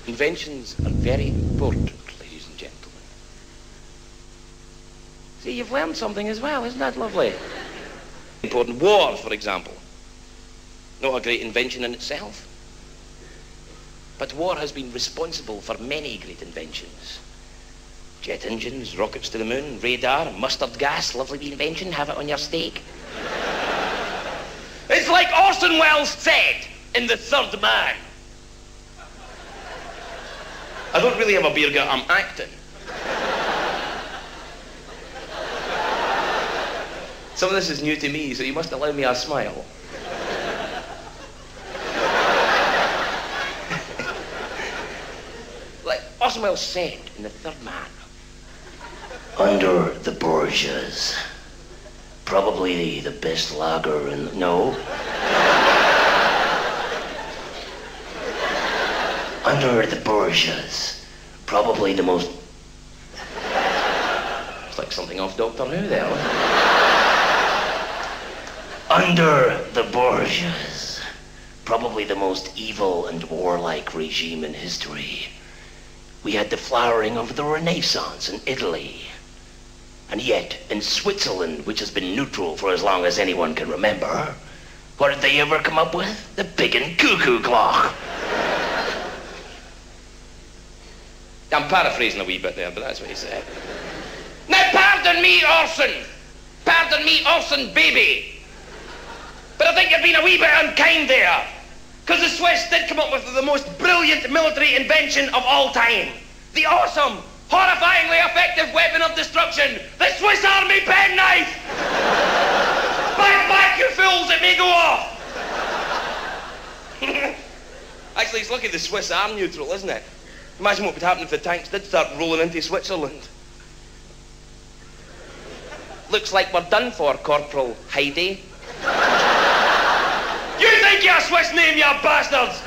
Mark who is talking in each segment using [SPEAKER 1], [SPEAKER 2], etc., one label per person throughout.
[SPEAKER 1] Inventions are very important, ladies and gentlemen. See, you've learned something as well, isn't that lovely? Important. War, for example. Not a great invention in itself. But war has been responsible for many great inventions. Jet engines, rockets to the moon, radar, mustard gas, lovely invention, have it on your steak. It's like Orson Welles said in The Third Man. I don't really have a beer gut, I'm acting. Some of this is new to me, so you must allow me a smile. Like Orson Welles said in The Third Man. Under the Borgias, probably the best lager in... No. Under the Borgias, probably the most... It's like something off Doctor Who there. Under the Borgias, probably the most evil and warlike regime in history. We had the flowering of the Renaissance in Italy. And yet, in Switzerland, which has been neutral for as long as anyone can remember, what did they ever come up with? The pig and cuckoo clock. I'm paraphrasing a wee bit there, but that's what he said. Now, pardon me, Orson. Pardon me, Orson, baby. But I think you're being a wee bit unkind there. Because the Swiss did come up with the most brilliant military invention of all time. The awesome, horrifyingly effective weapon of destruction, the Swiss Army penknife! Back, you fools, it may go off! Actually, it's lucky the Swiss are neutral, isn't it? Imagine what would happen if the tanks did start rolling into Switzerland. Looks like we're done for, Corporal Heidi. You think you're a Swiss name, you bastards!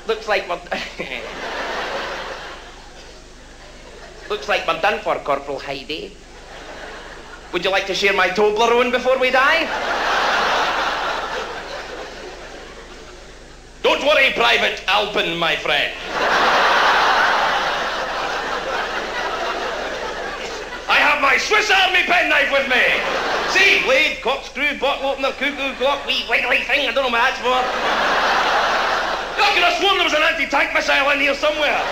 [SPEAKER 1] Looks like we're done for, Corporal Heidi. Would you like to share my Toblerone before we die? Don't worry, Private Alpin, my friend. I have my Swiss Army penknife with me. See, blade, corkscrew, bottle opener, cuckoo clock, wee wiggly thing, I don't know what that's for. I could have sworn there was an anti-tank missile in here somewhere.